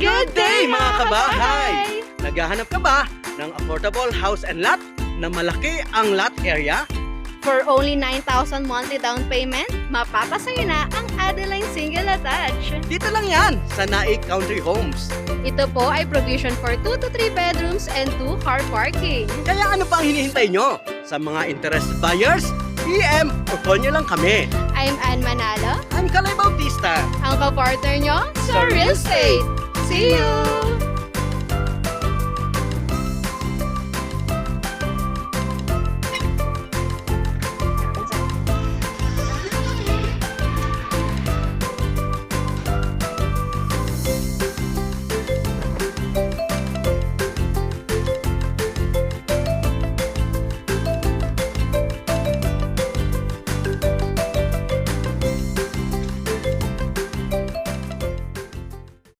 Good day mga kabahay! Naghahanap ka ba ng affordable house and lot na malaki ang lot area? For only 9,000 monthly down payment, mapapasayo na ang Adeline Single Attached. Dito lang yan sa Naik Country Homes. Ito po ay provision for 2 to 3 bedrooms and 2 car parking. Kaya ano pa ang hinihintay nyo? Sa mga interested buyers, PM o call nyo lang kami. I'm Ann Manalo, I'm Kalay Bautista. ang kapartner nyo sa real estate. See you!